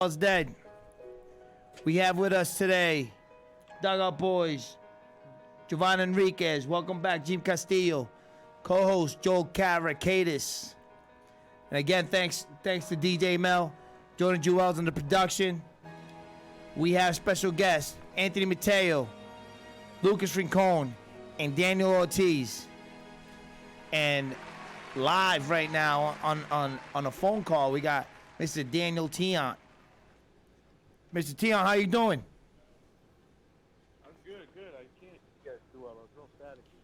Baseball's dead. We have with us today, Dugout Boys, Jovan Enriquez. Welcome back, Jim Castillo. Co-host Joel Caracadis. And again, thanks to DJ Mel, Jordan Jewels on the production. We have special guests Anthony Mateo, Lucas Rincon, and Daniel Ortiz. And live right now on a phone call, we got Mr. Daniel Tion. Mr. Tion, how you doing? I'm good. I can't hear you guys too well. I was real staticky.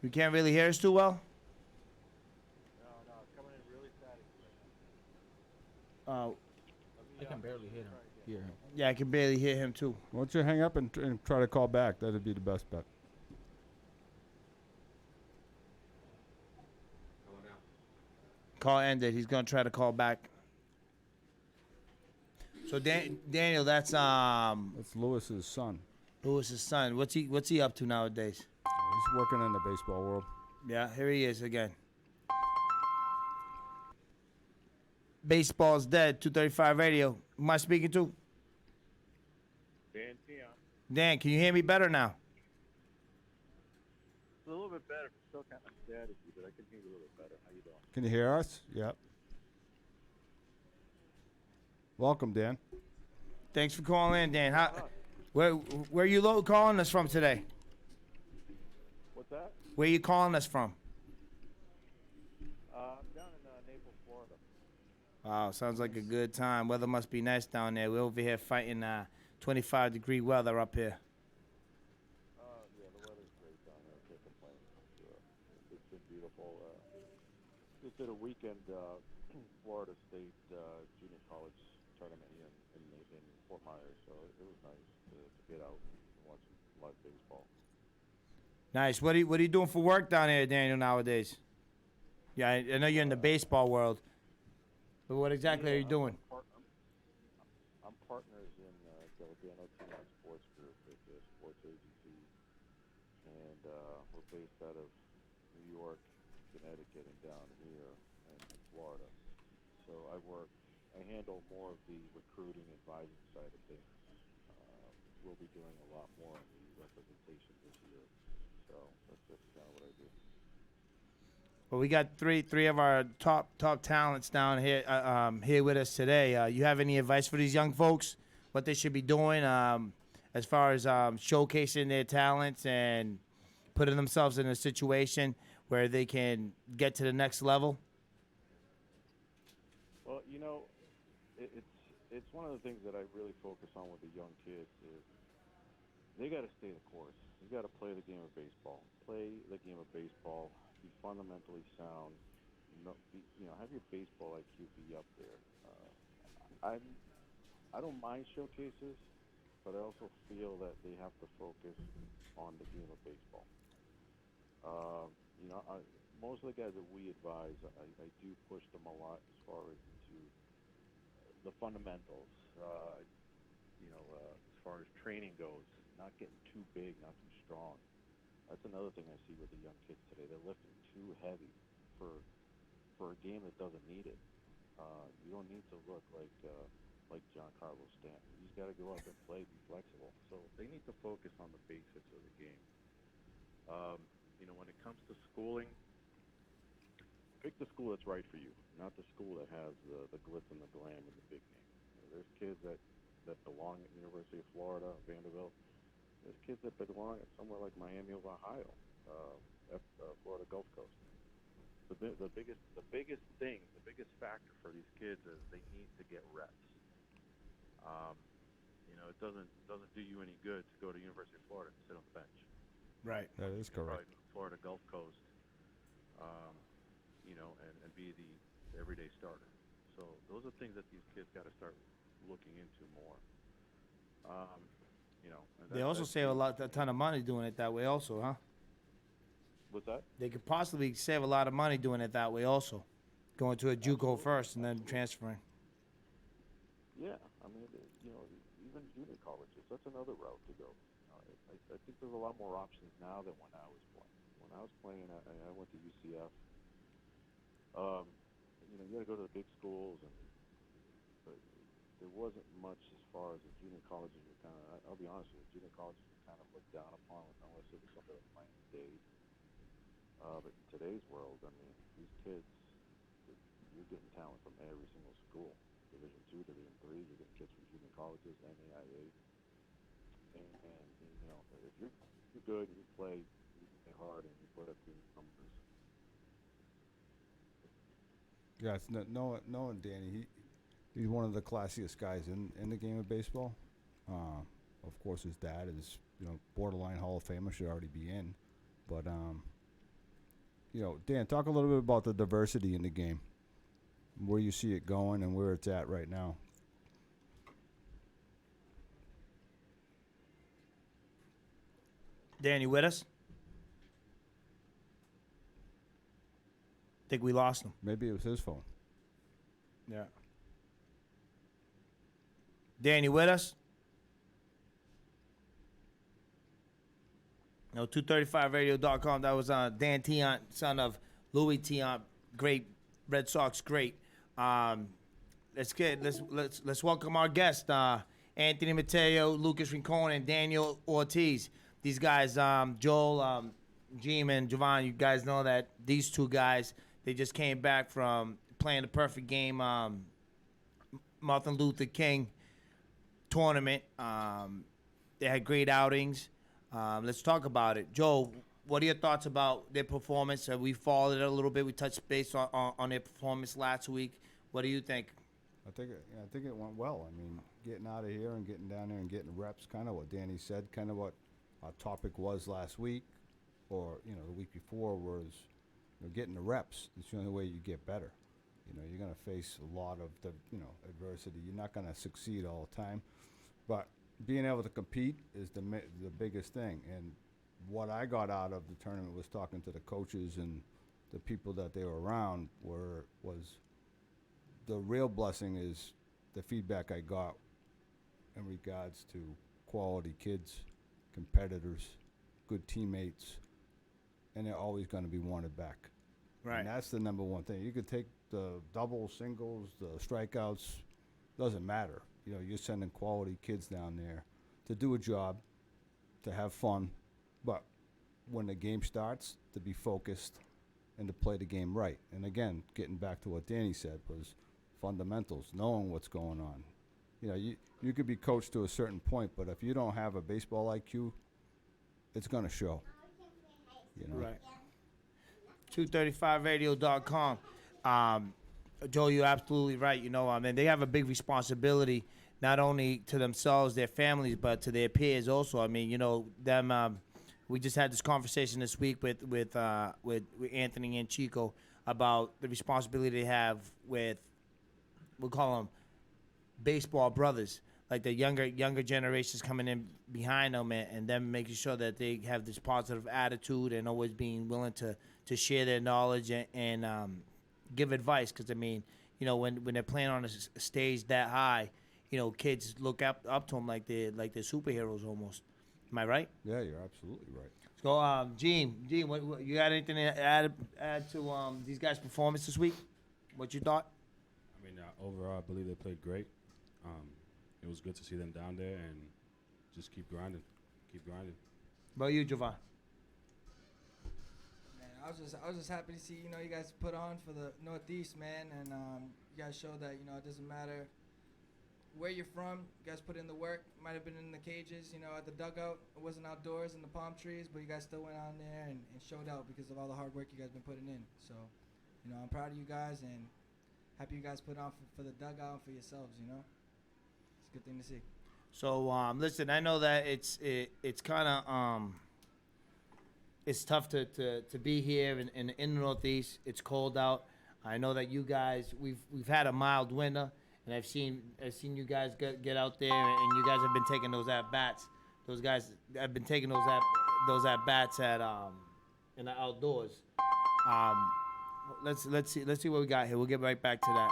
You can't really hear us too well? No, it's coming in really staticky right now. I can barely hear him. Yeah, I can barely hear him too. Why don't you hang up and try to call back? That'd be the best bet. Call ended. He's gonna try to call back. So Daniel, that's That's Lewis's son. Lewis's son. What's he up to nowadays? He's working in the baseball world. Yeah, here he is again. Baseball's dead. 235 radio. Who am I speaking to? Dan Tion. Dan, can you hear me better now? It's a little bit better. It's still kind of staticky, but I can hear you a little bit better. How you doing? Can you hear us? Yep. Welcome, Dan. Thanks for calling in, Dan. Where are you calling us from today? What's that? Where are you calling us from? I'm down in Naples, Florida. Wow, sounds like a good time. Weather must be nice down there. We're over here fighting 25-degree weather up here. Yeah, the weather's great down there. I can't complain. It's been beautiful. Just did a weekend Florida State junior college tournament here in Fort Myers, so it was nice to get out and watch live baseball. Nice. What are you doing for work down here, Daniel, nowadays? Yeah, I know you're in the baseball world, but what exactly are you doing? I'm partners in Delegano Tion Sports Group. It's a sports agency, and we're based out of New York, Connecticut, and down here in Florida. So I handle more of the recruiting advising side of things. We'll be doing a lot more on the representation this year. So that's kind of what I do. Well, we got three of our top talents down here here with us today. You have any advice for these young folks? What they should be doing as far as showcasing their talents and putting themselves in a situation where they can get to the next level? Well, it's one of the things that I really focus on with the young kids is they got to stay the course. You got to play the game of baseball. Play the game of baseball. Be fundamentally sound. Have your baseball IQ be up there. I don't mind showcases, but I also feel that they have to focus on the game of baseball. Most of the guys that we advise, I do push them a lot as far as to the fundamentals. As far as training goes, not getting too big, not too strong. That's another thing I see with the young kids today. They're lifting too heavy for a game that doesn't need it. You don't need to look like Giancarlo Stanton. You just got to go out and play, be flexible. So they need to focus on the basics of the game. When it comes to schooling, pick the school that's right for you, not the school that has the glitz and the glam and the big name. There's kids that belong at University of Florida, Vanderbilt. There's kids that belong at somewhere like Miami of Ohio, Florida Gulf Coast. The biggest factor for these kids is they need to get reps. It doesn't do you any good to go to University of Florida and sit on the bench. Right. That is correct. Florida Gulf Coast, and be the everyday starter. So those are things that these kids got to start looking into more. They also save a ton of money doing it that way also, huh? What's that? They could possibly save a lot of money doing it that way also. Going to a JUCO first and then transferring. Yeah, even junior colleges, that's another route to go. I think there's a lot more options now than when I was playing. When I was playing, I went to UCF. You got to go to the big schools, and there wasn't much as far as the junior colleges were kind of. I'll be honest with you, junior colleges were kind of looked down upon unless it was something like Miami Dade. But in today's world, I mean, these kids, you're getting talent from every single school. Division 2, Division 3, you're getting kids from junior colleges, NAIA. And you know, if you're good, you play hard, and you put up good numbers. Yeah, it's knowing Danny. He's one of the classiest guys in the game of baseball. Of course, his dad is borderline Hall of Famer, should already be in. But Dan, talk a little bit about the diversity in the game, where you see it going and where it's at right now. Dan, you with us? Think we lost him. Maybe it was his phone. Yeah. Dan, you with us? No, 235radio.com. That was Dan Tiant, son of Louis Tiant, great Red Sox great. Let's welcome our guest, Anthony Mateo, Lucas Rincon, and Daniel Ortiz. These guys, Joel, Jim, and Javon, you guys know that these two guys, they just came back from playing the perfect game, Martin Luther King tournament. They had great outings. Let's talk about it. Joel, what are your thoughts about their performance? We followed it a little bit. We touched base on their performance last week. What do you think? I think it went well. I mean, getting out of here and getting down there and getting reps, kind of what Danny said, kind of what our topic was last week, or the week before, was getting the reps. It's the only way you get better. You're going to face a lot of adversity. You're not going to succeed all the time, but being able to compete is the biggest thing. And what I got out of the tournament was talking to the coaches and the people that they were around. Was the real blessing is the feedback I got in regards to quality kids, competitors, good teammates, and they're always going to be wanted back. Right. And that's the number one thing. You could take the doubles, singles, the strikeouts, doesn't matter. You're sending quality kids down there to do a job, to have fun, but when the game starts, to be focused and to play the game right. And again, getting back to what Danny said, was fundamentals, knowing what's going on. You could be coached to a certain point, but if you don't have a baseball IQ, it's going to show. Right. 235radio.com. Joe, you're absolutely right. They have a big responsibility, not only to themselves, their families, but to their peers also. Them. We just had this conversation this week with Anthony and Chico about the responsibility they have with, we'll call them baseball brothers, like the younger generations coming in behind them, and them making sure that they have this positive attitude and always being willing to share their knowledge and give advice. Because when they're playing on a stage that high, kids look up to them like they're superheroes almost. Am I right? Yeah, you're absolutely right. So, Gene, what you got anything to add to these guys' performance this week? What you thought? I mean, overall, I believe they played great. It was good to see them down there and just keep grinding. What about you, Javon? Man, I was just happy to see you guys put on for the Northeast, man, and you guys showed that it doesn't matter where you're from. You guys put in the work. Might have been in the cages, at the dugout. It wasn't outdoors in the palm trees, but you guys still went on there and showed out because of all the hard work you guys been putting in. So, I'm proud of you guys and happy you guys put on for the dugout and for yourselves. It's a good thing to see. So, listen, I know that it's kind of it's tough to be here in the Northeast. It's cold out. I know that you guys we've had a mild winter. And I've seen you guys get out there, and you guys have been taking those at bats. Those guys have been taking those at bats in the outdoors. Let's see what we got here. We'll get right back to that.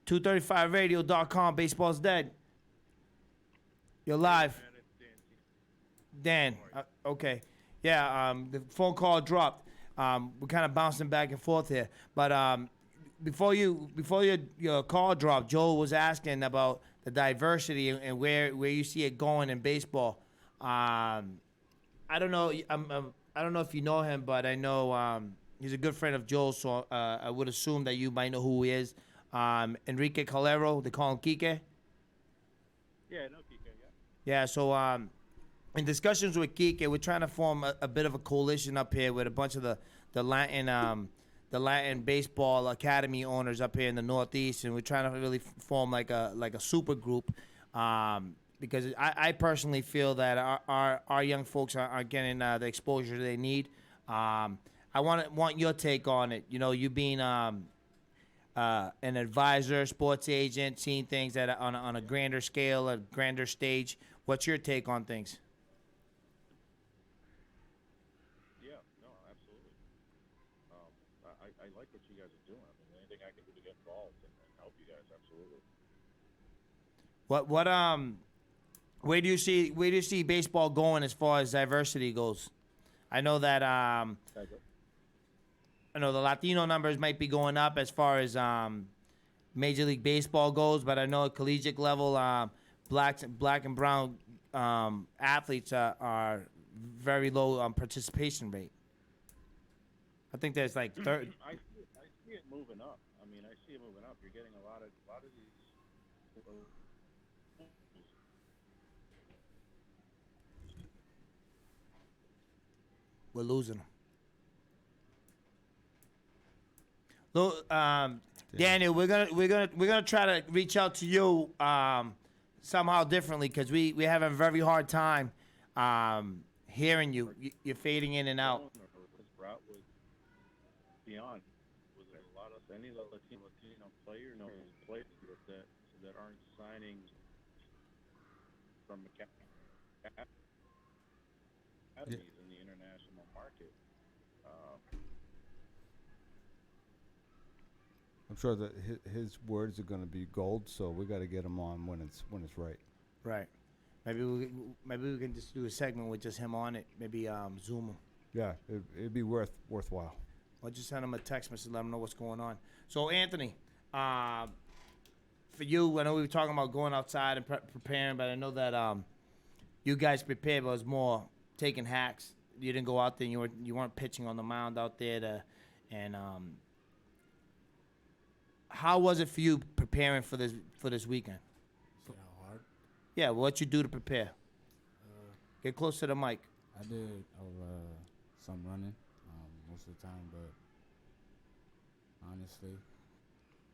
235radio.com. Baseball's dead. You're live. Dan. Okay. Yeah. The phone call dropped. We're kind of bouncing back and forth here, but. before your call dropped, Joel was asking about the diversity and where you see it going in baseball. I don't know. I don't know if you know him, but I know he's a good friend of Joel's, so I would assume that you might know who he is. Enrique Calero, they call him Kike. Yeah, no, Kike, yeah. Yeah, so in discussions with Kike, we're trying to form a bit of a coalition up here with a bunch of the Latin baseball academy owners up here in the Northeast, and we're trying to really form like a super group. Because I personally feel that our young folks aren't getting the exposure they need. I want your take on it. You know, you being an advisor, sports agent, seeing things that on a grander scale, a grander stage. What's your take on things? Yeah, no, absolutely. I like what you guys are doing. I mean, anything I can do to get involved and help you guys, absolutely. Where do you see baseball going as far as diversity goes? I know that I know the Latino numbers might be going up as far as Major League Baseball goes, but I know at collegiate level, black and brown athletes are very low participation rate. I think there's like third. I see it moving up. I mean, I see it moving up. You're getting a lot of these. We're losing them. Daniel, we're gonna try to reach out to you somehow differently because we have a very hard time hearing you. You're fading in and out. His route was beyond. Was there a lot of any Latino players that aren't signing from academies in the international market? I'm sure that his words are going to be gold, so we got to get him on when it's right. Right. Maybe we can just do a segment with just him on it. Maybe Zoom him. Yeah, it'd be worthwhile. Or just send him a text message, let him know what's going on. So Anthony, for you, I know we were talking about going outside and preparing, but I know that you guys prepared, but it was more taking hacks. You didn't go out there. And you weren't pitching on the mound out there how was it for you preparing for this weekend? See how hard? Yeah, what you do to prepare? Get close to the mic. I did some running most of the time, but honestly,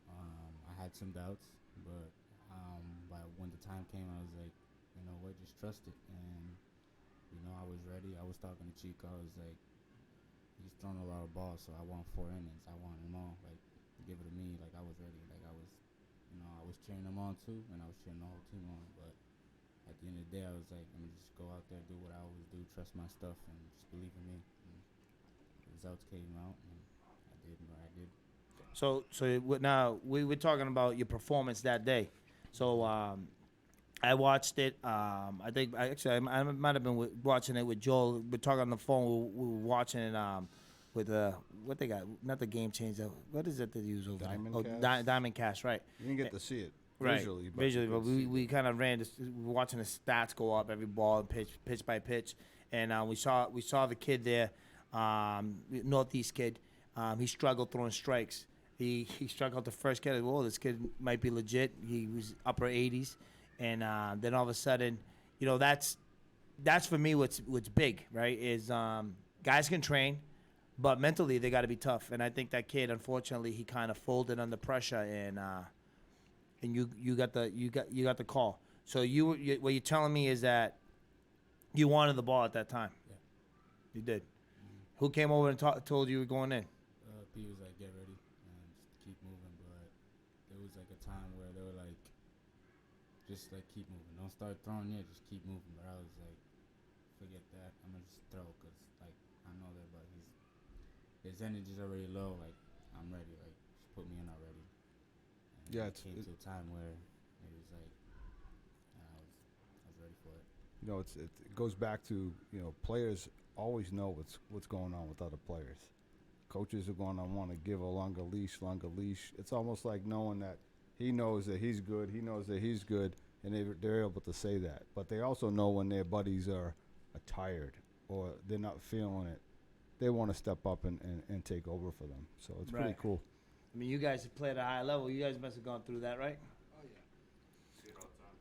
I had some doubts. But when the time came, I was like, you know what, just trust it. And I was ready. I was talking to Chico. I was like, he's thrown a lot of balls, so I want 4 innings. I want them all. Like, give it to me. Like, I was ready. Like, I was cheering them on too, and I was cheering the whole team on. But at the end of the day, I was like, let me just go out there, do what I always do, trust my stuff, and just believe in me. And the results came out, and I did what I did. So now we were talking about your performance that day. So I watched it. I think I might have been watching it with Joel. We're talking on the phone. We were watching it with what they got, not the Game Changer. What is it they use over there? Diamond Cast, right? You didn't get to see it Right. visually, but we kind of ran. We were watching the stats go up every ball, pitch by pitch, and we saw the kid there, Northeast kid. He struggled throwing strikes. He struggled the first kid. Whoa, this kid might be legit. He was upper 80s, and then all of a sudden, that's for me what's big, right? Is guys can train, but mentally they got to be tough. And I think that kid, unfortunately, he kind of folded under pressure, and you got the call. So what you're telling me is that you wanted the ball at that time. Yeah. You did. Who came over and told you you were going in? P was like, get ready and just keep moving. But there was like a time where they were like, just like keep moving. Don't start throwing yet, just keep moving. But I was like, forget that. I'm going to just throw because like I know that, but his energy's already low. Like, I'm ready. Like, just put me in already. And Yeah, it came to a time where it was like, I was ready for it. It goes back to players always know what's going on with other players. coaches are going to want to give a longer leash. It's almost like knowing that he knows that he's good, and they're able to say that. But they also know when their buddies are tired or they're not feeling it, they want to step up and take over for them. So it's pretty Right. cool. I mean, you guys have played at a high level. You guys must have gone through that, right? Oh yeah. See it all the time.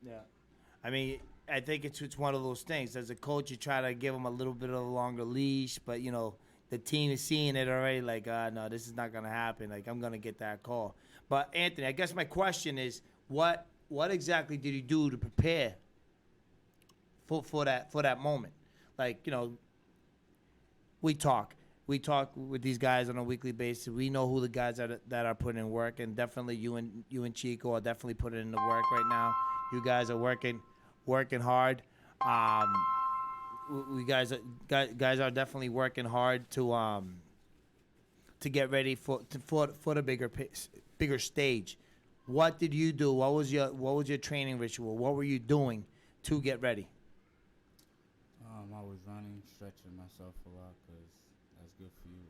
Yeah. I mean, I think it's one of those things. As a coach, you try to give them a little bit of a longer leash, but, you know, the team is seeing it already like, no, this is not going to happen. Like, I'm going to get that call. But, Anthony, I guess my question is, what exactly did you do to prepare for that moment? Like, you know, we talk with these guys on a weekly basis. We know who the guys that are putting in work, and definitely you and Chico are definitely putting in the work right now. You guys are working hard. We guys are definitely working hard to get ready for the bigger stage. What did you do? What was your training ritual? What were you doing to get ready? I was running, stretching myself a lot because that's good for you.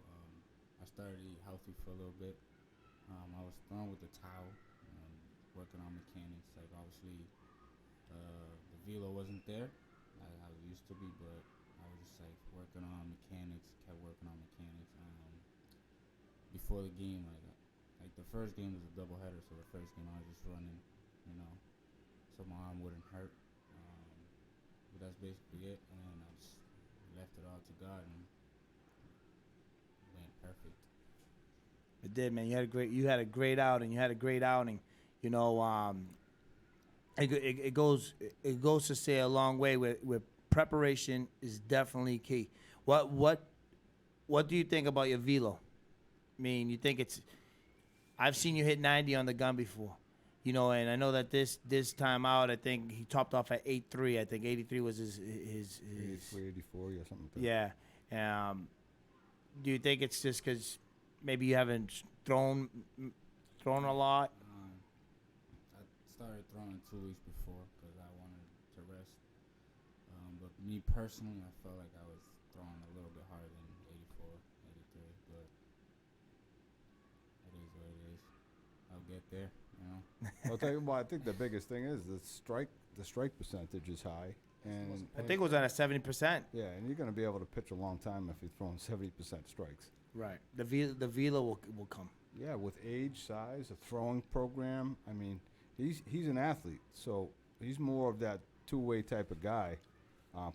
I started to eat healthy for a little bit. I was throwing with the towel, working on mechanics. Like obviously, the velo wasn't there like how it used to be, but I was just like working on mechanics. Kept working on mechanics. Before the game, like the first game was a doubleheader, so the first game I was just running, so my arm wouldn't hurt. But that's basically it, and I just left it all to God and went perfect. It did, man. You had a great outing. You know, it goes to say a long way with preparation is definitely key. What do you think about your velo? I mean, you think I've seen you hit 90 on the gun before. You know, and I know that this time out, I think he topped off at 8.3. I think 83 was his 83, 84, yeah, something like that. Yeah. Do you think it's just because maybe you haven't thrown a lot? I started throwing 2 weeks before because I wanted to rest. But me personally, I felt like I was throwing a little bit harder than 84, 83. But it is what it is. I'll get there. I'll tell you what, I think the biggest thing is the strike percentage is high, and I think it was at a 70%. yeah, and you're going to be able to pitch a long time if you're throwing 70% strikes. Right. The velo will come. Yeah, with age, size, a throwing program. I mean, he's an athlete, so he's more of that two-way type of guy.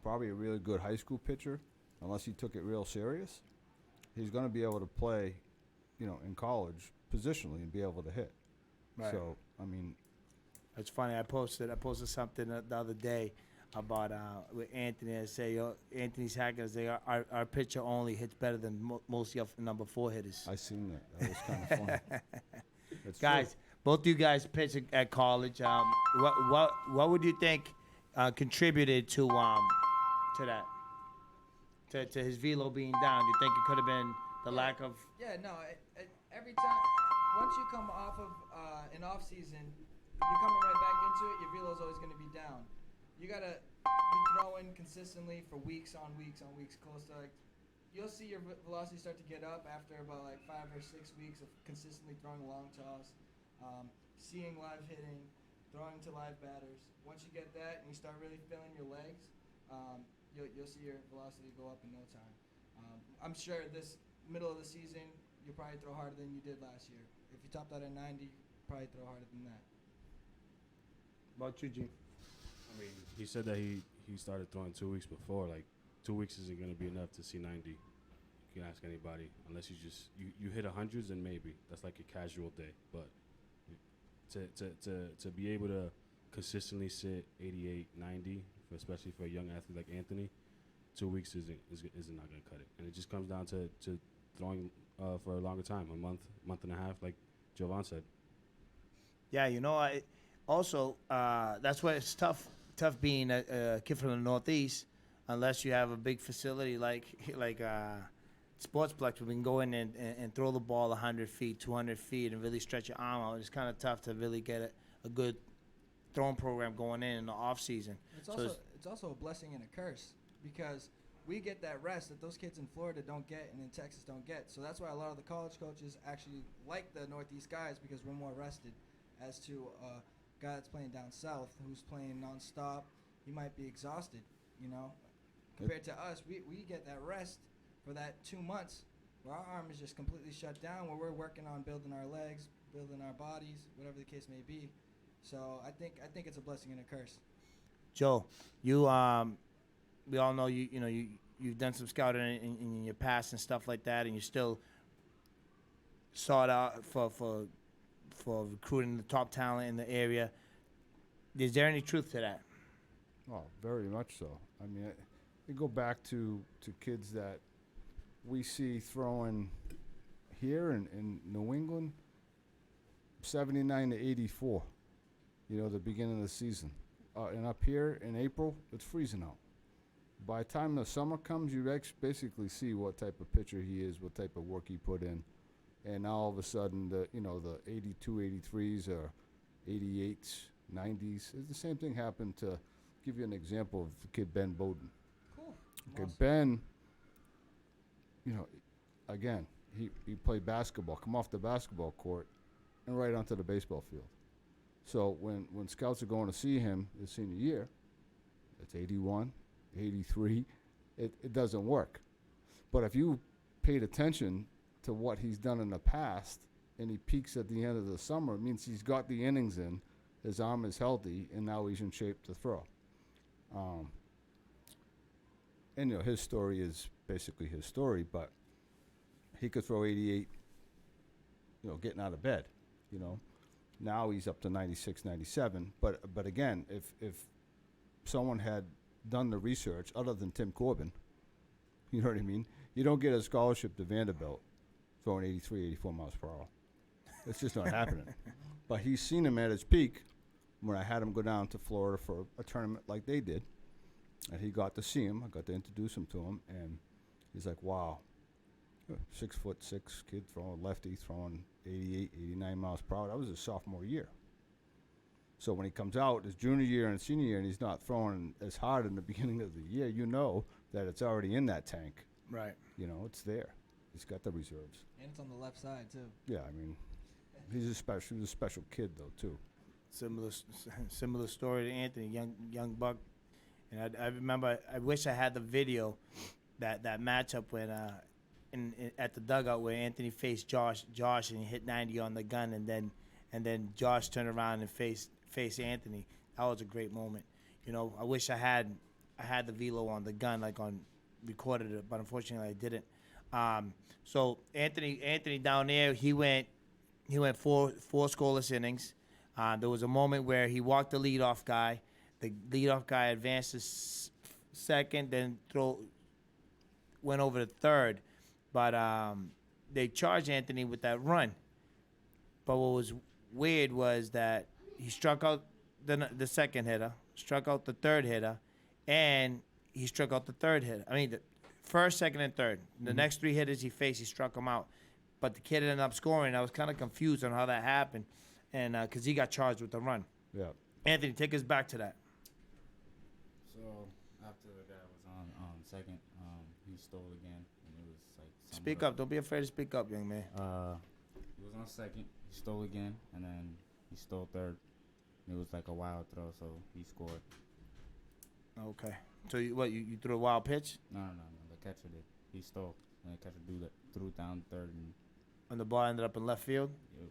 Probably a really good high school pitcher, unless he took it real serious. He's going to be able to play, in college positionally and be able to hit. Right. So, I mean, It's funny. I posted something the other day about with Anthony. I say, Anthony's hacking. Say our pitcher only hits better than most of your number 4 hitters. I seen that. That was kind of funny. It's Guys, both you guys pitched at college. What would you think contributed to that? To his velo being down? Do you think it could have been the lack of? Yeah, no. Every time, once you come off of an off season, you're coming right back into it. Your velo's always going to be down. You gotta be throwing consistently for weeks on weeks, close to like. You'll see your velocity start to get up after about like 5 or 6 weeks of consistently throwing long toss, seeing live hitting, throwing to live batters. Once you get that and you start really feeling your legs, you'll see your velocity go up in no time. I'm sure this middle of the season you'll probably throw harder than you did last year. If you topped out at 90, probably throw harder than that. About you, G? I mean, he said that he started throwing 2 weeks before. Like, 2 weeks isn't going to be enough to see 90. You can ask anybody. Unless you hit 100s, then maybe. That's like a casual day. But to be able to consistently sit 88, 90, especially for a young athlete like Anthony, 2 weeks isn't not going to cut it. And it just comes down to throwing for a longer time, a month and a half, like Jovan said. Yeah, that's why it's tough being a kid from the Northeast, unless you have a big facility like Sportsplex, we can go in and throw the ball 100 feet, 200 feet, and really stretch your arm out. It's kind of tough to really get a good throwing program going in the off season. It's also a blessing and a curse, because we get that rest that those kids in Florida don't get and in Texas don't get. So that's why a lot of the college coaches actually like the Northeast guys, because we're more rested. As to a guy that's playing down south who's playing nonstop, he might be exhausted, you know. Compared to us, we get that rest for that 2 months where our arm is just completely shut down, where we're working on building our legs, building our bodies, whatever the case may be. So I think it's a blessing and a curse. Joe, you we all know you've done some scouting in your past and stuff like that, and you still sought out for recruiting the top talent in the area. Is there any truth to that? Oh, very much so. I mean, you go back to kids that we see throwing here in New England, 79 to 84, the beginning of the season. And up here in April, it's freezing out. By the time the summer comes, you basically see what type of pitcher he is, what type of work he put in. And now all of a sudden, the 82, 83s or 88s, 90s. The same thing happened to give you an example of the kid Ben Bowden. Cool. Okay, Awesome. Ben, again, he played basketball, come off the basketball court, and right onto the baseball field. So when scouts are going to see him his senior year, it's 81, 83. It doesn't work. But if you paid attention to what he's done in the past, and he peaks at the end of the summer, it means he's got the innings in, his arm is healthy, and now he's in shape to throw. And his story is basically his story, but he could throw 88, getting out of bed, Now he's up to 96, 97. But again, if someone had done the research other than Tim Corbin, you know what I mean? You don't get a scholarship to Vanderbilt throwing 83, 84 miles per hour. It's just not happening. But he's seen him at his peak when I had him go down to Florida for a tournament like they did. And he got to see him. I got to introduce him to him. And he's like, wow, 6'6" kid throwing lefty, throwing 88, 89 miles per hour. That was his sophomore year. So when he comes out his junior year and senior year and he's not throwing as hard in the beginning of the year, that it's already in that tank. Right. It's there. He's got the reserves. And it's on the left side, too. Yeah, I mean, he's a special kid, though, too. Similar story to Anthony, young buck. And I remember, I wish I had the video, that matchup when at the dugout where Anthony faced Josh and he hit 90 on the gun, and then Josh turned around and faced Anthony. That was a great moment. I wish I had the velo on the gun, recorded it, but unfortunately I didn't. So Anthony down there, he went four scoreless innings. There was a moment where he walked the leadoff guy. The leadoff guy advanced to second, then went over to third. But they charged Anthony with that run. But what was weird was that he struck out the second hitter, struck out the third hitter, and he struck out the third hitter. I mean, the first, second, and third. The next three hitters he faced, he struck them out. But the kid ended up scoring. I was kind of confused on how that happened, and because he got charged with the run. Yeah. Anthony, take us back to that. So after the guy was on second, he stole again, and it was like Speak up. Don't be afraid to speak up, young man. He was on second. He stole again, and then he stole third. And it was like a wild throw, so he scored. Okay. So you threw a wild pitch? No. The catcher did. He stole, and the catcher threw down third, and The ball ended up in left field? Yep.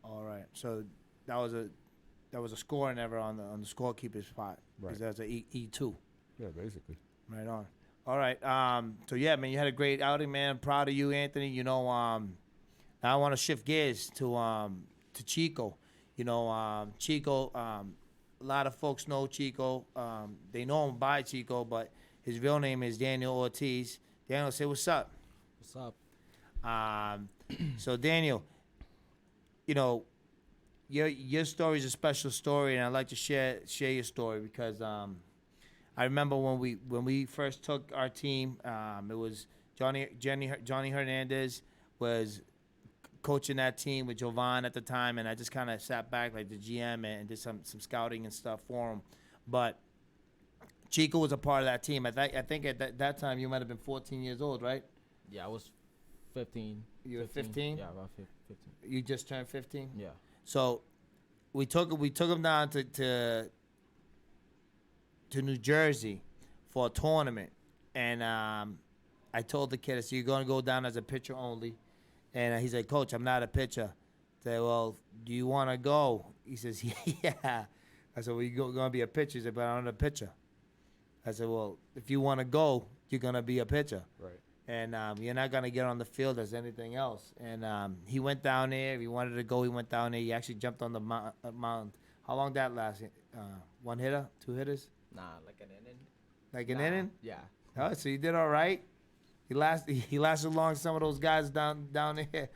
All right. So that was a scoring error on the scorekeeper's spot. Right. Because that's a E2. Yeah, basically. Right on. All right. So yeah, man, you had a great outing, man. I'm proud of you, Anthony. Now I want to shift gears to Chico. Chico. A lot of folks know Chico. They know him by Chico, but his real name is Deniel Ortiz. Daniel, say what's up. What's up? So Daniel, your story is a special story, and I'd like to share your story because I remember when we first took our team, it was Johnny Hernandez was coaching that team with Jovan at the time, and I just kind of sat back like the GM and did some scouting and stuff for him. But Chico was a part of that team. I think at that time you might have been 14 years old, right? Yeah, I was 15. You were 15? Yeah, about 15. You just turned 15. Yeah. So we took him down to New Jersey for a tournament, and I told the kid, I said, "You're gonna go down as a pitcher only," and he's like, "Coach, I'm not a pitcher." I said, "Well, do you want to go?" He says, "Yeah." I said, "Well, you're gonna be a pitcher." He said, "But I'm not a pitcher." I said, "Well, if you want to go, you're gonna be a pitcher." Right. And you're not going to get on the field as anything else. And he went down there. If he wanted to go, he went down there. He actually jumped on the mound. How long that last? One hitter? 2 hitters? Nah, like an inning. Like an Nah, inning? Yeah. Oh, so you did all right. He lasted along some of those guys down there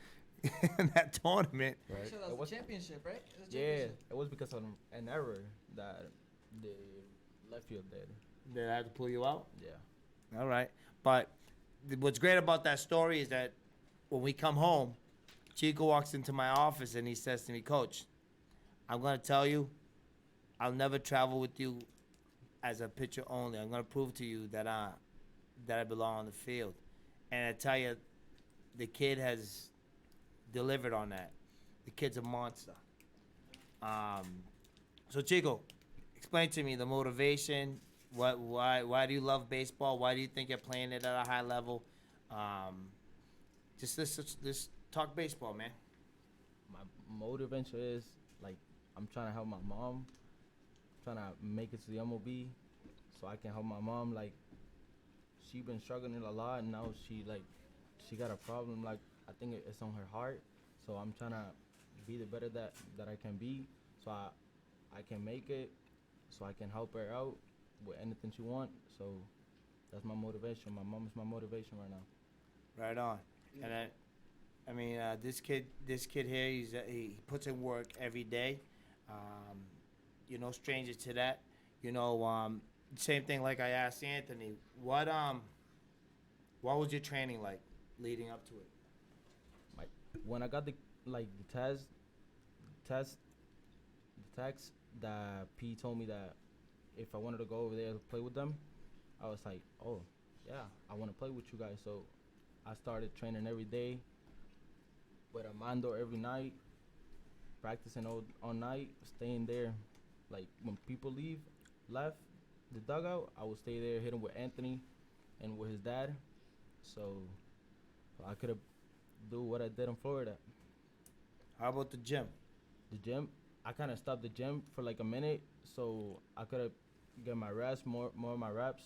in that tournament. Right. So that It was was- the championship, right? It was the Yeah, championship. it was because of an error that the left field did. Did I have to pull you out? Yeah. All right. But what's great about that story is that when we come home, Chico walks into my office and he says to me, "Coach, I'm going to tell you, I'll never travel with you as a pitcher only. I'm going to prove to you that I belong on the field." And I tell you, the kid has delivered on that. The kid's a monster. So Chico, explain to me the motivation. Why do you love baseball? Why do you think you're playing it at a high level? Just talk baseball, man. My motivation is like I'm trying to help my mom, trying to make it to the MLB, so I can help my mom. Like she been struggling a lot, and now she got a problem. Like I think it's on her heart, so I'm trying to be the better that I can be, so I can make it, so I can help her out with anything she want. So that's my motivation. My mom is my motivation right now. Right on. And I mean, this kid here, he puts in work every day. You're no stranger to that. You know, same thing like I asked Anthony. What was your training like leading up to it? Like when I got the text that P told me that if I wanted to go over there to play with them, I was like, oh yeah, I want to play with you guys. So I started training every day with Armando every night, practicing all night, staying there. Like when people left the dugout, I would stay there hitting with Anthony and with his dad, so I could have do what I did in Florida. How about the gym? The gym, I kind of stopped the gym for like a minute, so I could have get my rest, more of my reps.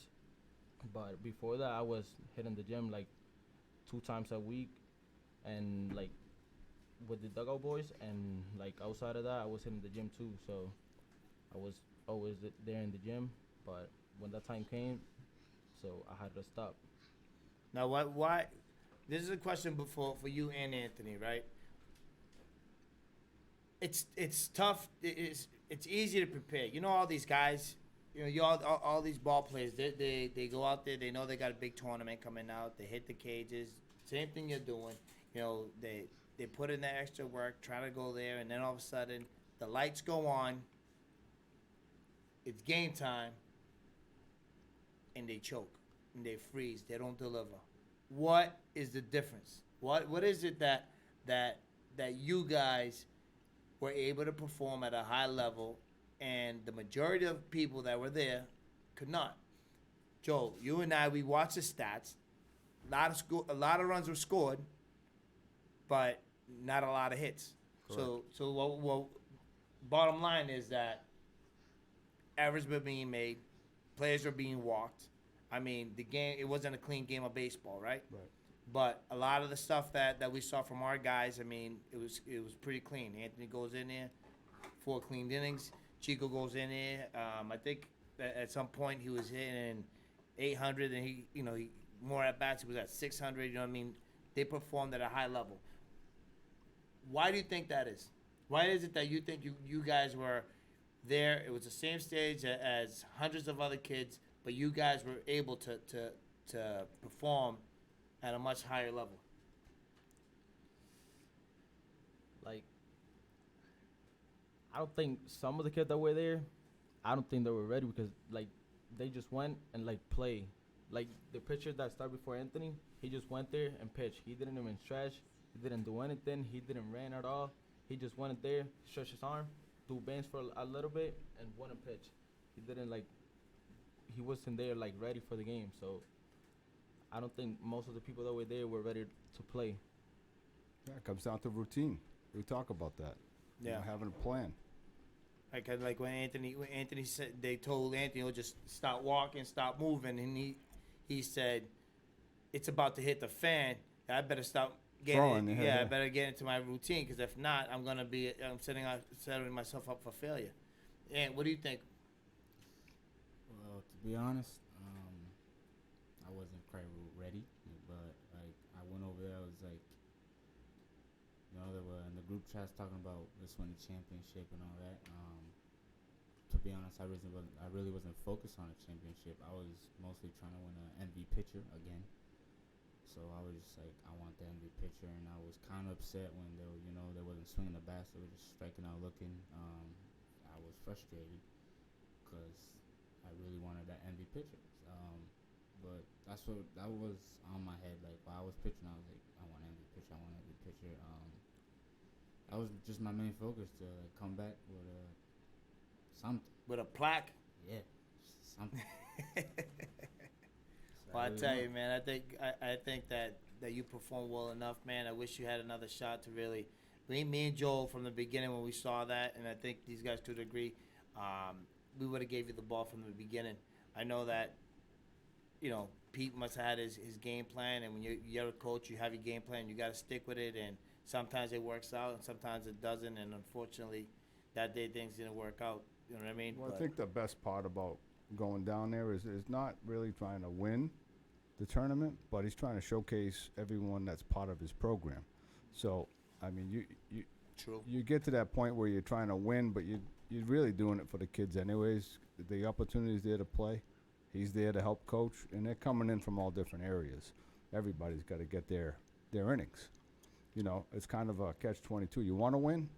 But before that, I was hitting the gym like 2 times a week, and like with the dugout boys, and like outside of that, I was hitting the gym too. So I was always there in the gym. But when that time came, so I had to stop. Now, why? This is a question for you and Anthony, right? It's tough. It's easy to prepare. You know, all these guys, you know, all these ball players, they go out there. They know they got a big tournament coming out. They hit the cages. Same thing you're doing. You know, they put in the extra work, try to go there, and then all of a sudden the lights go on. It's game time, and they choke and they freeze. They don't deliver. What is the difference? What is it that you guys were able to perform at a high level, and the majority of people that were there could not? Joe, you and I, we watched the stats. A lot of runs were scored, but not a lot of hits. Correct. So bottom line is that errors were being made, players were being walked. I mean, the game, it wasn't a clean game of baseball, right? Right. But a lot of the stuff that we saw from our guys, I mean, it was pretty clean. Anthony goes in there, 4 clean innings. Chico goes in there. I think that at some point he was hitting 800, and he more at bats. He was at 600. You know what I mean? They performed at a high level. Why do you think that is? Why is it that you think you guys were there? It was the same stage as hundreds of other kids, but you guys were able to perform at a much higher level. Like, I don't think some of the kids that were there, I don't think they were ready because like they just went and like play. Like the pitcher that started before Anthony, he just went there and pitched. He didn't even stretch. He didn't do anything. He didn't ran at all. He just went there, stretched his arm, do bands for a little bit, and won a pitch. He didn't like. He wasn't there like ready for the game. So I don't think most of the people that were there were ready to play. Yeah, it comes down to routine. We talk about that. You know, having a plan. Like when Anthony said, they told Anthony, "Oh, just stop walking, stop moving," and he said, "It's about to hit the fan. I better stop getting it. I better get into my routine, because if not, I'm setting myself up for failure." And what do you think? Well, to be honest, I wasn't quite ready, but like I went over there, I was like, they were in the group chats talking about let's win the championship and all that. To be honest, I really wasn't focused on a championship. I was mostly trying to win an MV pitcher again. So I was just like, I want the MV pitcher, and I was kind of upset when they wasn't swinging the bats. They were just striking out, looking. I was frustrated because I really wanted that MV pitcher. But that was on my head. Like while I was pitching, I was like, I want MV pitcher. I want MV pitcher. That was just my main focus, to come back with something. With a plaque? Yeah, something. Well, I tell you, man, I think that you performed well enough, man. I wish you had another shot to really. Me and Joel from the beginning when we saw that, and I think these guys too agree. We would have gave you the ball from the beginning. I know that, Pete must have had his game plan, and when you're a coach, you have your game plan. You got to stick with it, and sometimes it works out, and sometimes it doesn't. And unfortunately, that day things didn't work out. You know what I mean? Well, I think the best part about going down there is not really trying to win the tournament, but he's trying to showcase everyone that's part of his program. So, I mean, you get to that point where you're trying to win, but you're really doing it for the kids anyways. The opportunity's there to play. He's there to help coach, and they're coming in from all different areas. Everybody's got to get their innings. It's kind of a catch-22. You want to win,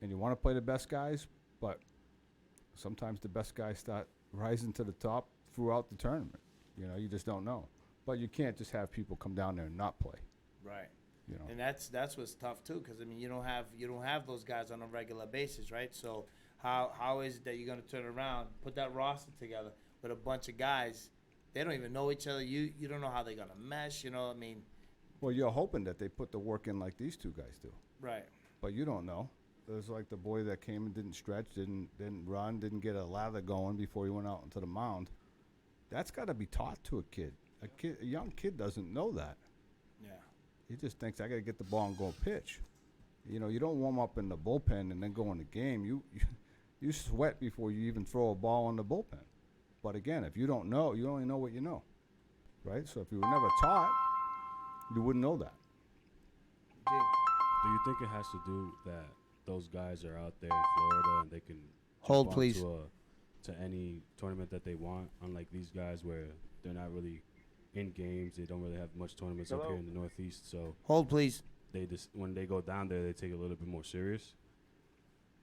and you want to play the best guys, but sometimes the best guys start rising to the top throughout the tournament. You just don't know. But you can't just have people come down there and not play. Right. And that's what's tough too, because I mean you don't have those guys on a regular basis, right? So how is it that you're gonna turn around, put that roster together with a bunch of guys? They don't even know each other. You don't know how they're gonna mesh. I mean. Well, you're hoping that they put the work in like these two guys do. Right. But you don't know. There's like the boy that came and didn't stretch, didn't run, didn't get a lather going before he went out onto the mound. That's got to be taught to a kid. A young kid doesn't know that. Yeah. He just thinks, I got to get the ball and go pitch. You don't warm up in the bullpen and then go in the game. You sweat before you even throw a ball in the bullpen. But again, if you don't know, you only know what you know, right? So if you were never taught, you wouldn't know that. Do you think it has to do that those guys are out there in Florida and they can hold, please, to any tournament that they want, unlike these guys where they're not really in games, they don't really have much tournaments up here in the Northeast, so hold, please. They just, when they go down there, they take it a little bit more serious.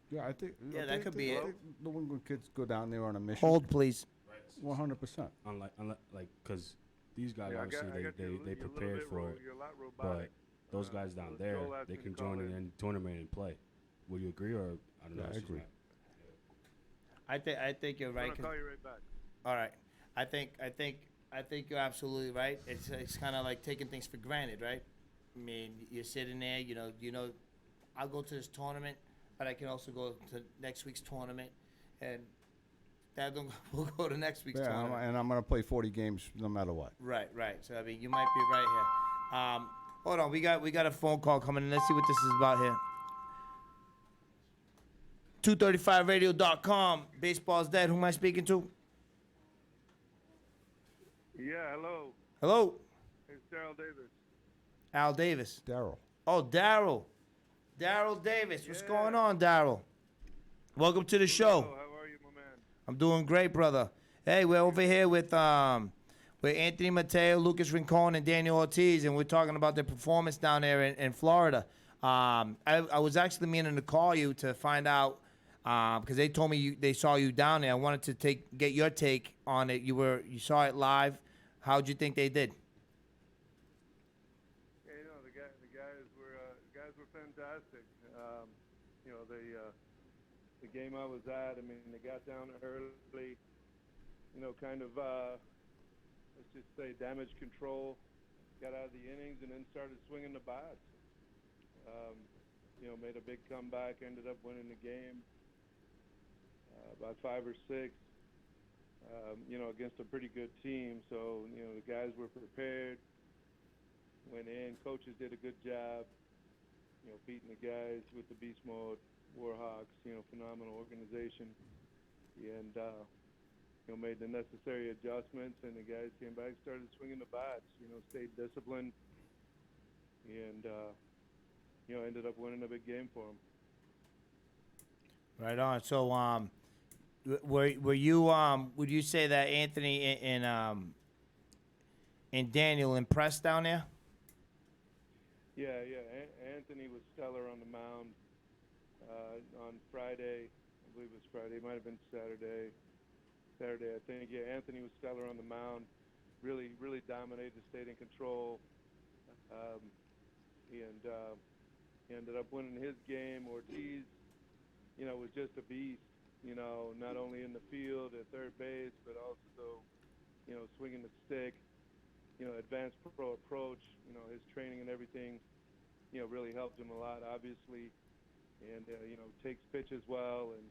Yeah, I think. Yeah, that could be it. The New England kids go down there on a mission. Hold, please. 100%. Unlike because these guys obviously they prepared for it, but those guys down there, they can join in any tournament and play. Would you agree, or I don't know? I agree. I think you're right. I'm gonna call you right back. All right. I think you're absolutely right. It's kind of like taking things for granted, right? I mean, you're sitting there, I'll go to this tournament, but I can also go to next week's tournament, and we'll go to next week's tournament. And I'm going to play 40 games no matter what. Right. So, I mean, you might be right here. Hold on. We got a phone call coming in. Let's see what this is about here. 235radio.com. Baseball's dead. Who am I speaking to? Yeah, hello. Hello. It's Daryl Davis. Al Davis. Daryl. Oh, Daryl. Daryl Davis. What's going on, Daryl? Welcome to the show. Hello, how are you, my man? I'm doing great, brother. Hey, we're over here with Anthony Mateo, Lucas Rincon, and Daniel Ortiz, and we're talking about their performance down there in Florida. I was actually meaning to call you to find out because they told me they saw you down there. I wanted to get your take on it. You saw it live. How'd you think they did? Yeah, the guys were fantastic. The game I was at, I mean, they got down early. Kind of let's just say damage control. Got out of the innings and then started swinging the bats. Made a big comeback. Ended up winning the game by 5 or 6. Against a pretty good team. So the guys were prepared. Went in. Coaches did a good job. Beating the guys with the beast mode. Warhawks, phenomenal organization, and made the necessary adjustments, and the guys came back, started swinging the bats, stayed disciplined, and ended up winning a big game for them. Right on. So, were you would you say that Anthony and Daniel impressed down there? Yeah. Anthony was stellar on the mound. On Friday, I believe it was Friday, it might have been Saturday, I think. Yeah, Anthony was stellar on the mound, really dominated, stayed in control, and he ended up winning his game. Ortiz, was just a beast, not only in the field at third base, but also, swinging the stick, advanced pro approach, his training and everything, really helped him a lot, obviously. And, takes pitches well and,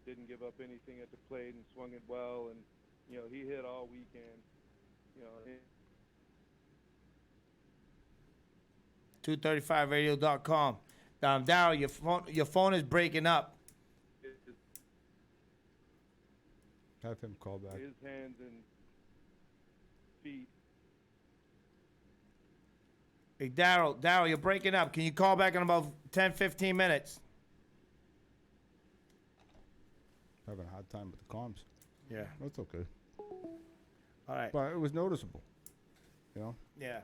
didn't give up anything at the plate and swung it well. And, he hit all weekend. 235radio.com. Daryl, your phone is breaking up. Have him call back. His hands and feet. Hey, Daryl, you're breaking up. Can you call back in about 10, 15 minutes? Having a hard time with the comms. Yeah. That's okay. All right. But it was noticeable. Yeah.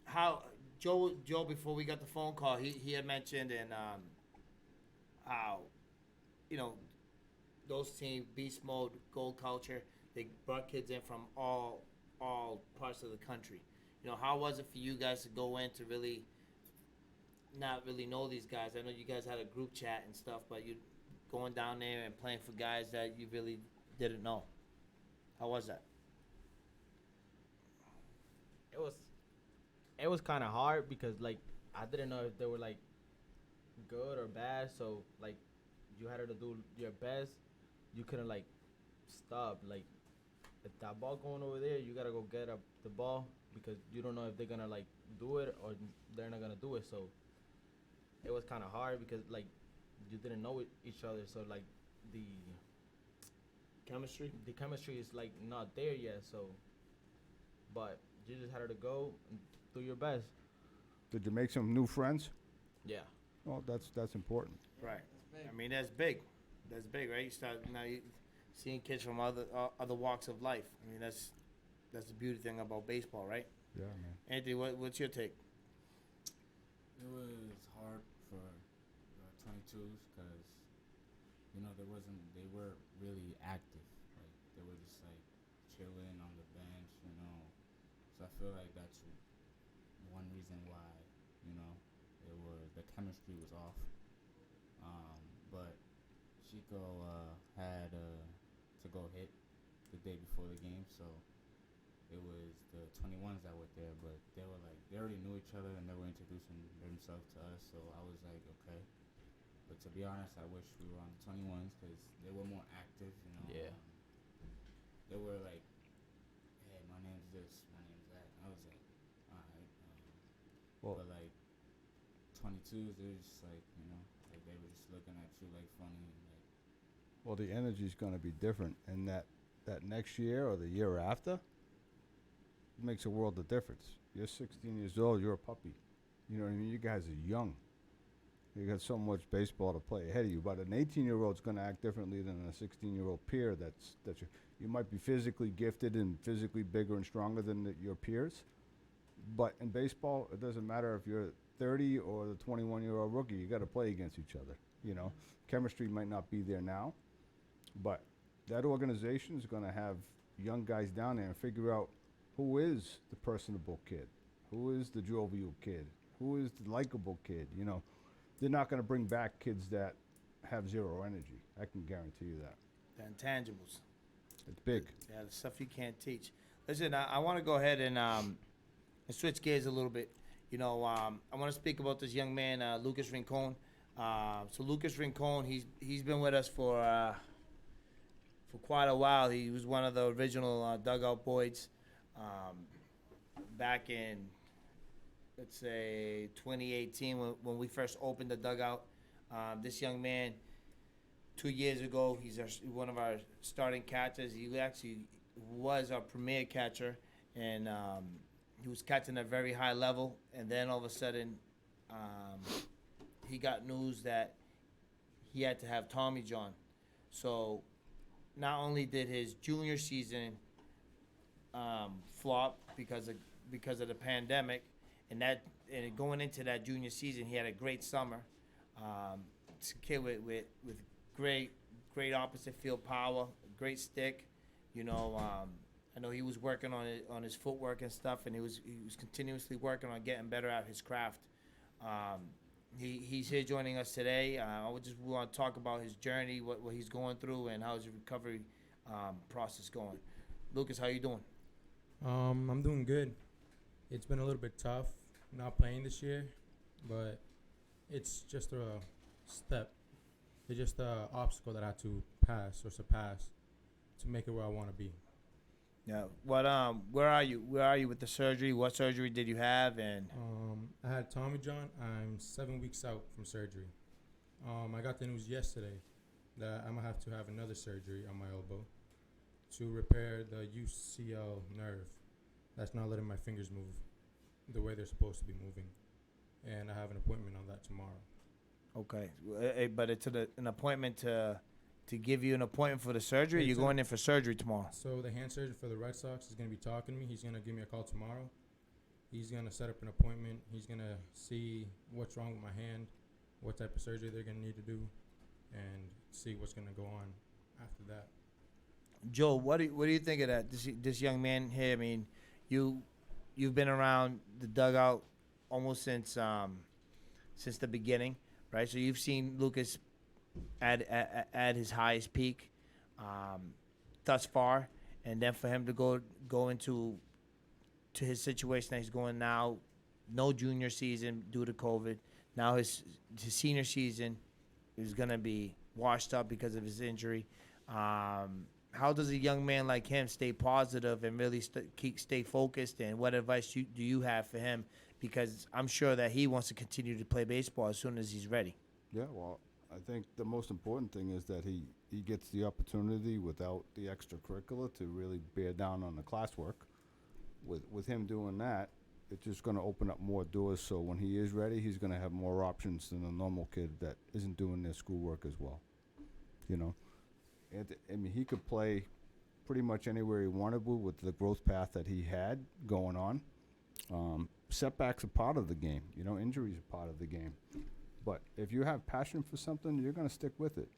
How Joe before we got the phone call, he had mentioned how those teams, beast mode, gold culture, they brought kids in from all parts of the country. How was it for you guys to go in to really not really know these guys? I know you guys had a group chat and stuff, but you going down there and playing for guys that you really didn't know. How was that? It was kind of hard because I didn't know if they were good or bad. So you had to do your best. You couldn't stop. If that ball going over there, you gotta go get up the ball because you don't know if they're gonna do it or they're not gonna do it. So it was kind of hard because you didn't know each other. So the Chemistry? the chemistry is not there yet. So, but you just had to go and do your best. Did you make some new friends? Yeah. Well, that's important. Right. I mean, that's big. That's big, right? You start now seeing kids from other walks of life. I mean, that's the beauty thing about baseball, right? Yeah, man. Anthony, what's your take? It was hard for 22s because they weren't really active. They were just chilling on the bench, So I feel like that's one reason why the chemistry was off. But Chico had to go hit the day before the game, so it was the 21s that were there, but they already knew each other and they were introducing themselves to us, so I was like, okay. But to be honest, I wish we were on the 21s because they were more active, Yeah. They were like, hey, my name's this, my name's that. And I was like, all right. Well, but 22s, they were just they were just looking at you funny. well, the energy's going to be different, and that next year or the year after, it makes a world of difference. You're 16 years old, you're a puppy. You know what I mean? You guys are young. You got so much baseball to play ahead of you, but an 18-year-old's going to act differently than a 16-year-old peer. You might be physically gifted and physically bigger and stronger than your peers, but in baseball, it doesn't matter if you're 30 or the 21-year-old rookie. You got to play against each other. You know, chemistry might not be there now, but that organization is going to have young guys down there and figure out who is the personable kid, who is the jovial kid, who is the likable kid. You know, they're not going to bring back kids that have zero energy. I can guarantee you that. The intangibles. It's big. Yeah, the stuff you can't teach. Listen, I want to go ahead and switch gears a little bit. You know, I want to speak about this young man, Lucas Rincon. So Lucas Rincon, he's been with us for quite a while. He was one of the original dugout boys back in, let's say, 2018 when we first opened the dugout. This young man, 2 years ago, he's one of our starting catchers. He actually was our premier catcher, and he was catching at a very high level. And then all of a sudden, he got news that he had to have Tommy John. So not only did his junior season flop because of the pandemic, and going into that junior season, he had a great summer. It's a kid with great opposite field power, great stick. You know, I know he was working on his footwork and stuff, and he was continuously working on getting better at his craft. He's here joining us today. I would just want to talk about his journey, what he's going through, and how's his recovery process going. Lucas, how you doing? I'm doing good. It's been a little bit tough not playing this year, but it's just a step. It's just an obstacle that I had to pass or surpass to make it where I want to be. Yeah. What where are you? Where are you with the surgery? What surgery did you have? And I had Tommy John. I'm 7 weeks out from surgery. I got the news yesterday that I'm gonna have to have another surgery on my elbow to repair the UCL nerve that's not letting my fingers move the way they're supposed to be moving, and I have an appointment on that tomorrow. okay, but it's an appointment to give you an appointment for the surgery. You're going in for surgery tomorrow. So the hand surgeon for the Red Sox is going to be talking to me. He's going to give me a call tomorrow. He's going to set up an appointment. He's going to see what's wrong with my hand, what type of surgery they're going to need to do, and see what's going to go on after that. Joe, what do you think of that? This young man here. I mean, you've been around the dugout almost since the beginning, right? So you've seen Lucas at his highest peak thus far, and then for him to go into his situation that he's going now, no junior season due to COVID. Now his senior season is gonna be washed up because of his injury. How does a young man like him stay positive and really stay focused? And what advice do you have for him? Because I'm sure that he wants to continue to play baseball as soon as he's ready. Yeah, well, I think the most important thing is that he gets the opportunity without the extracurricular to really bear down on the classwork. With him doing that, it's just going to open up more doors. So when he is ready, he's going to have more options than a normal kid that isn't doing their schoolwork as well. You know, I mean, he could play pretty much anywhere he wanted with the growth path that he had going on. Setbacks are part of the game. You know, injuries are part of the game. But if you have passion for something, you're going to stick with it.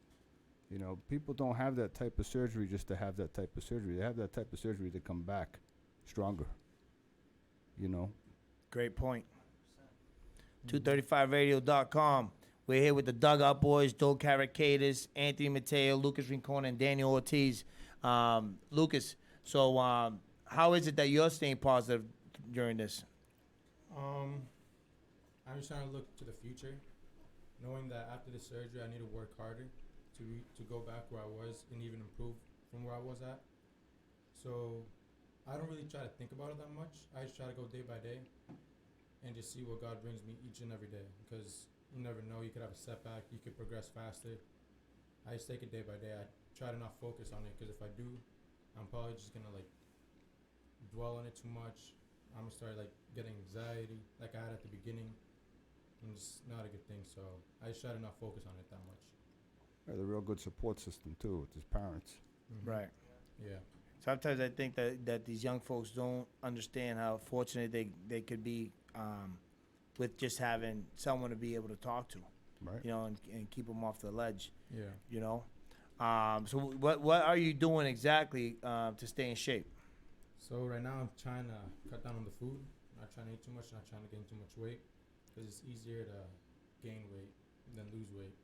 You know, people don't have that type of surgery just to have that type of surgery. They have that type of surgery to come back stronger. You know? Great point. 235radio.com. We're here with the Dugout Boys, Joe Caracadis, Anthony Mateo, Lucas Rincon, and Daniel Ortiz. Lucas, so how is it that you're staying positive during this? I'm just trying to look to the future, knowing that after the surgery, I need to work harder to go back where I was and even improve from where I was at. So I don't really try to think about it that much. I just try to go day by day and just see what God brings me each and every day, because you never know. You could have a setback. You could progress faster. I just take it day by day. I try to not focus on it, because if I do, I'm probably just going to dwell on it too much. I'm going to start getting anxiety like I had at the beginning. And it's not a good thing, so I just try to not focus on it that much. Yeah, the real good support system, too, with his parents. Mm-hmm. Right. Yeah. Sometimes I think that these young folks don't understand how fortunate they could be with just having someone to be able to talk to. Right. you know, and keep them off the ledge, Yeah. you know. So what are you doing exactly to stay in shape? So right now I'm trying to cut down on the food. Not trying to eat too much. Not trying to gain too much weight, because it's easier to gain weight than lose weight.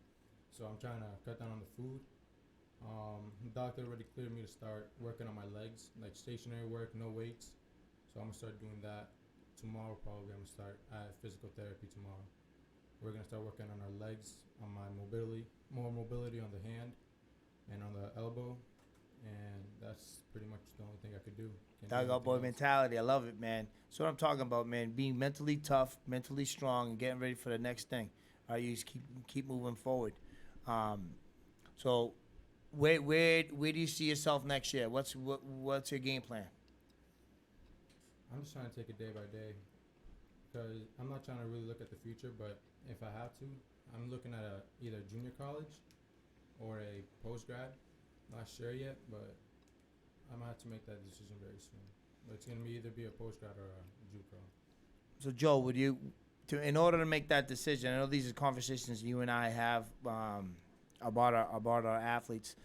So I'm trying to cut down on the food. The doctor already cleared me to start working on my legs, like stationary work, no weights. So I'm gonna start doing that tomorrow. Probably I'm gonna start at physical therapy tomorrow. We're gonna start working on our legs, on my mobility, more mobility on the hand and on the elbow, and that's pretty much the only thing I could do. Can't do Dugout boy anything else. mentality. I love it, man. That's what I'm talking about, man. Being mentally tough, mentally strong, and getting ready for the next thing. All right, you just keep moving forward. So, where do you see yourself next year? What's your game plan? I'm just trying to take it day by day, because I'm not trying to really look at the future. But if I have to, I'm looking at either junior college or a post grad. Not sure yet, but I might have to make that decision very soon. But it's gonna either be a post grad or a JUCO. So, Joe, in order to make that decision, I know these are conversations you and I have about our athletes.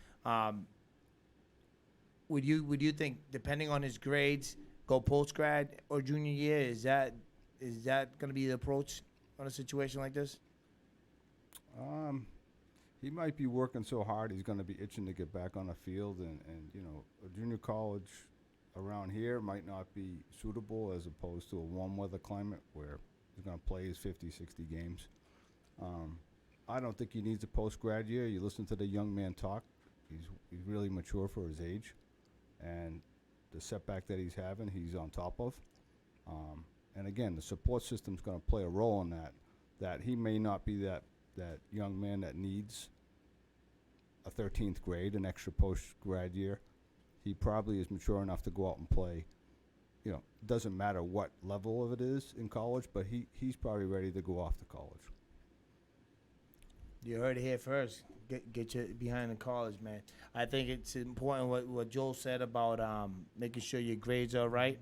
Would you think, depending on his grades, go post grad or junior year? Is that going to be the approach on a situation like this? He might be working so hard he's going to be itching to get back on the field, and a junior college around here might not be suitable as opposed to a warm weather climate where he's going to play his 50, 60 games. I don't think he needs a post-grad year. You listen to the young man talk. He's really mature for his age, and the setback that he's having, he's on top of. And again, the support system's going to play a role in that. That he may not be that young man that needs a 13th grade, an extra post-grad year. He probably is mature enough to go out and play. Doesn't matter what level of it is in college, but he's probably ready to go off to college. You heard it here first. Get you behind the college, man. I think it's important what Joel said about making sure your grades are right.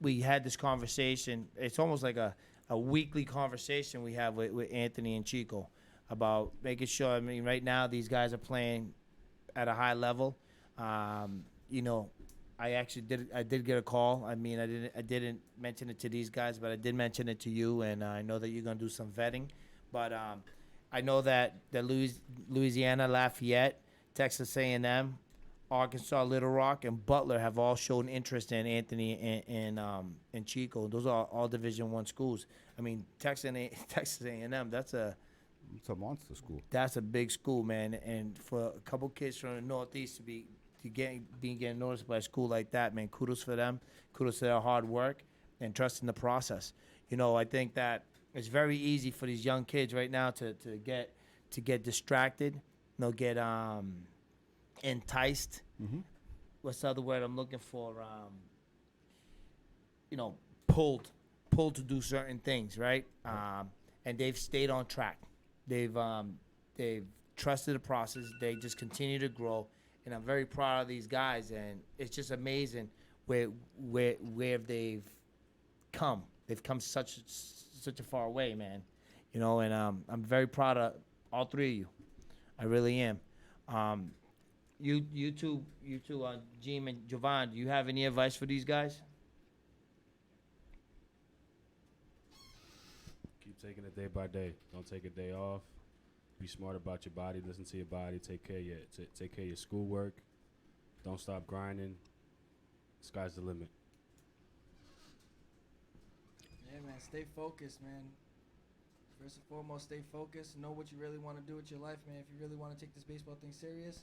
We had this conversation. It's almost like a weekly conversation we have with Anthony and Chico about making sure. I mean, right now these guys are playing at a high level. I actually did get a call. I mean, I didn't mention it to these guys, but I did mention it to you, and I know that you're gonna do some vetting. But I know that Louisiana, Lafayette, Texas A&M, Arkansas, Little Rock, and Butler have all shown interest in Anthony and Chico. Those are all Division I schools. I mean, Texas A&M, It's a monster school. that's a big school, man. And for a couple kids from the Northeast to getting noticed by a school like that, man, kudos for them. Kudos to their hard work and trusting the process. I think that it's very easy for these young kids right now to get distracted, get enticed. Mm-hmm. What's the other word I'm looking for? Pulled to do certain things, right? And they've stayed on track. They've trusted the process. They just continue to grow, and I'm very proud of these guys. And it's just amazing where they've come. They've come such a far way, man. And I'm very proud of all three of you. I really am. You two, Jim and Jovan, do you have any advice for these guys? Keep taking it day by day. Don't take a day off. Be smart about your body. Listen to your body. Take care of your schoolwork. Don't stop grinding. Sky's the limit. Yeah, man, stay focused, man. First and foremost, stay focused. Know what you really want to do with your life, man. If you really want to take this baseball thing serious,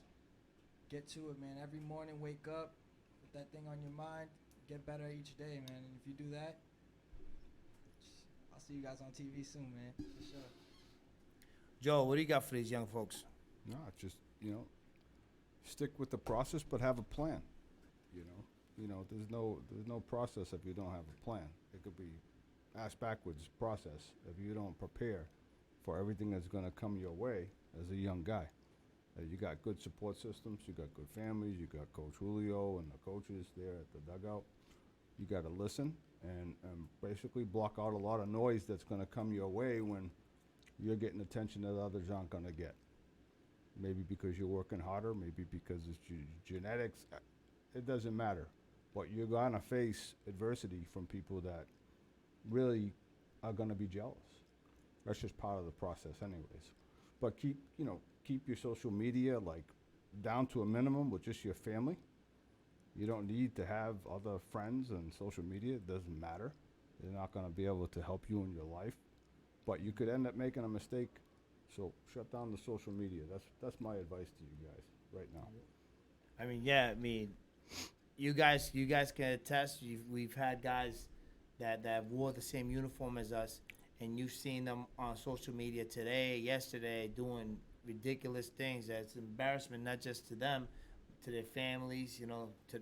get to it, man. Every morning, wake up with that thing on your mind. Get better each day, man. And if you do that, I'll see you guys on TV soon, man. For sure. Joe, what do you got for these young folks? No, just stick with the process, but have a plan. There's no process if you don't have a plan. It could be ass backwards process if you don't prepare for everything that's going to come your way as a young guy. You got good support systems, you got good families, you got Coach Julio and the coaches there at the dugout. You got to listen and basically block out a lot of noise that's going to come your way when you're getting attention that others aren't going to get. Maybe because you're working harder, maybe because it's genetics. It doesn't matter. But you're going to face adversity from people that really are going to be jealous. That's just part of the process anyways. But keep your social media like down to a minimum with just your family. You don't need to have other friends and social media. It doesn't matter. They're not going to be able to help you in your life. But you could end up making a mistake. So shut down the social media. That's my advice to you guys right now. I mean, yeah. I mean, you guys can attest. We've had guys that wore the same uniform as us, and you've seen them on social media today, yesterday, doing ridiculous things. That's embarrassment, not just to them, to their families, you know, to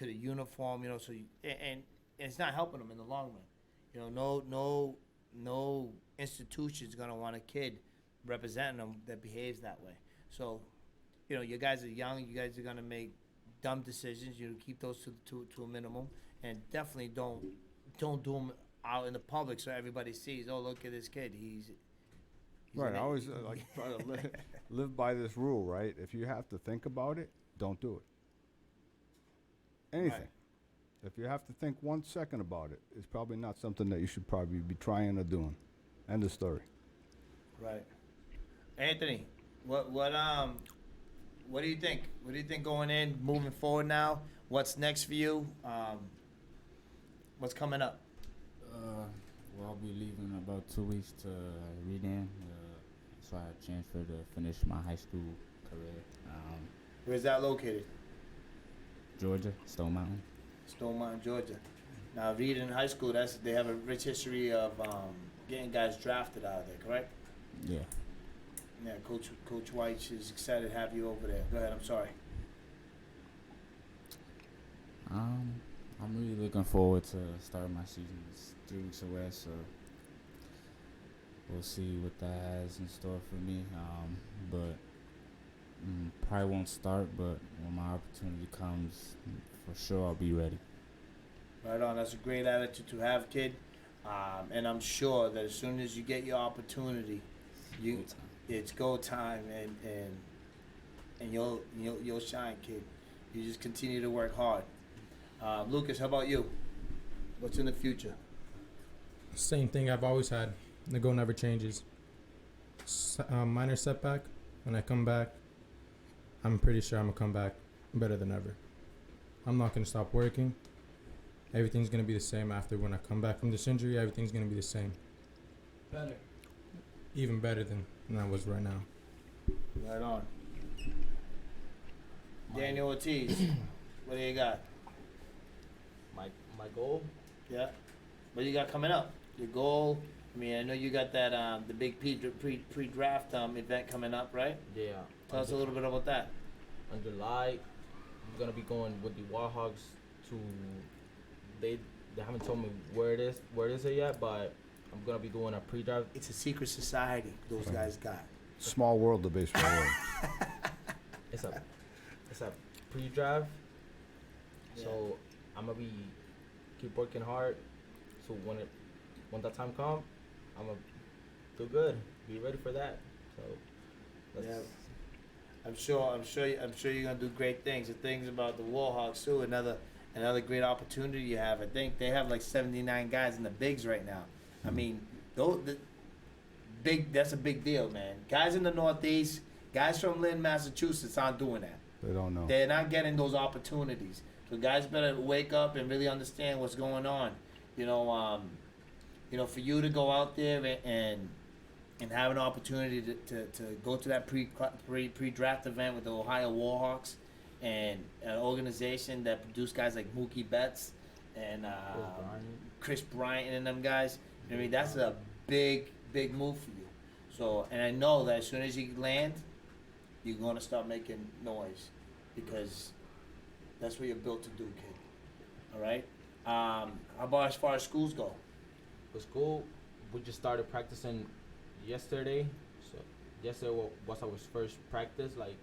the uniform, you know. So and it's not helping them in the long run. You know, no institution's gonna want a kid representing them that behaves that way. So, you know, you guys are young. You guys are gonna make dumb decisions. You know, keep those to a minimum, and definitely don't do them out in the public so everybody sees. Oh, look at this kid. He's Right, an I always like try to live by this rule, right? If you have to think about it, don't do it. Anything. Right. If you have to think 1 second about it, it's probably not something that you should probably be trying or doing. End of story. Right. Anthony, what do you think? What do you think going in, moving forward now? What's next for you? What's coming up? Well, I'll be leaving in about 2 weeks to Redan, so I transfer to finish my high school career. Where's that located? Georgia, Stone Mountain. Stone Mountain, Georgia. Now, Reed in high school, they have a rich history of getting guys drafted out of there, correct? Yeah. Yeah, Coach White is excited to have you over there. Go ahead, I'm sorry. I'm really looking forward to starting my season. It's 3 weeks away, so we'll see what that has in store for me. But probably won't start, but when my opportunity comes, for sure I'll be ready. Right on. That's a great attitude to have, kid. And I'm sure that as soon as you get your opportunity, it's go time, and you'll shine, kid. You just continue to work hard. Lucas, how about you? What's in the future? Same thing I've always had. The goal never changes. Minor setback. When I come back, I'm pretty sure I'm going to come back better than ever. I'm not going to stop working. Everything's going to be the same after when I come back from this injury. Everything's going to be the same. Better. Even better than I was right now. Right on. Daniel Ortiz, what do you got? My goal? Yeah. What do you got coming up? Your goal? I mean, I know you got that the big pre-draft event coming up, right? Yeah. Tell us a little bit about that. In July, I'm gonna be going with the Warhawks to. They haven't told me where it is yet, but I'm gonna be doing a pre-draft. It's a secret society those guys got. Small world, the baseball world. It's a pre-draft. Yeah. So I'm gonna keep working hard. So when that time comes, I'm gonna do good. Be ready for that. So Yeah. I'm sure you're gonna do great things. The things about the Warhawks too. Another great opportunity you have. I think they have like 79 guys in the bigs right now. I mean, that's a big deal, man. Guys in the Northeast, guys from Lynn, Massachusetts aren't doing that. They don't know. They're not getting those opportunities. So guys better wake up and really understand what's going on. You know, for you to go out there and have an opportunity to go to that pre-draft event with the Ohio Warhawks and an organization that produced guys like Mookie Betts and Chris Bryant and them guys. I mean, that's a big move for you. So, and I know that as soon as you land, you're going to start making noise because that's what you're built to do, kid. All right? How about as far as schools go? for school, we just started practicing yesterday. So yesterday was our first practice, like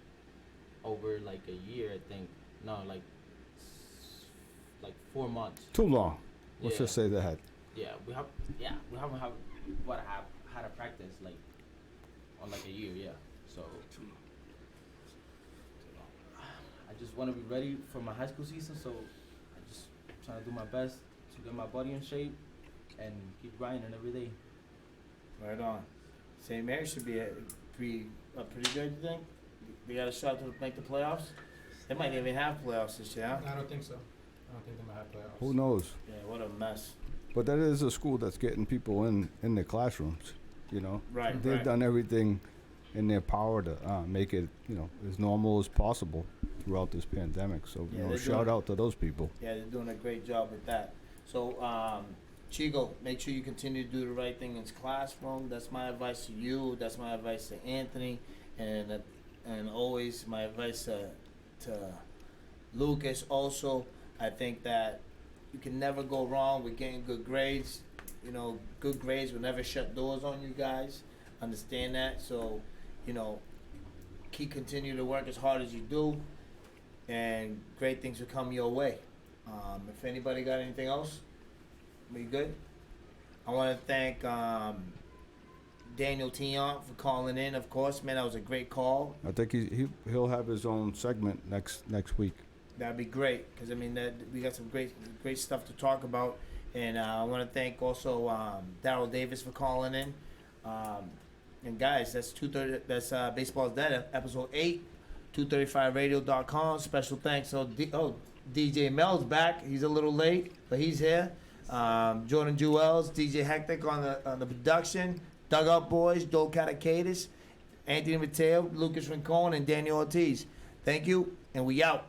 over like a year, I think. No, like like 4 months. Too long. Let's Yeah. just say that. Yeah, we haven't had a practice like on like a year. Yeah, so I just want to be ready for my high school season. So I just trying to do my best to get my body in shape and keep grinding every day. Right on. St. Mary should be pretty good, you think? They got a shot to make the playoffs? They might even have playoffs this year, huh? I don't think so. I don't think they might have playoffs. Who knows? Yeah, what a mess. But that is a school that's getting people in the classrooms, you know. Right, They've right. done everything in their power to make it, as normal as possible throughout this pandemic. So, Yeah, they're shout doing- out to those people. Yeah, they're doing a great job with that. So, Chico, make sure you continue to do the right thing in the classroom. That's my advice to you. That's my advice to Anthony, and always my advice to Lucas. Also, I think that you can never go wrong with getting good grades. Good grades will never shut doors on you guys. Understand that. So, continue to work as hard as you do, and great things will come your way. If anybody got anything else, we good? I want to thank Daniel Tion for calling in. Of course, man, that was a great call. I think he'll have his own segment next week. That'd be great, because we got some great stuff to talk about. And I want to thank also Daryl Davis for calling in. And guys, that's 2:30. That's Baseball's Dead, episode 8, 235radio.com. Special thanks. DJ Mel's back. He's a little late, but he's here. Jordan Jewels, DJ Hectic on the production. Dugout Boys, Joel Catacadis, Anthony Mateo, Lucas Rincon, and Daniel Ortiz. Thank you, and we out.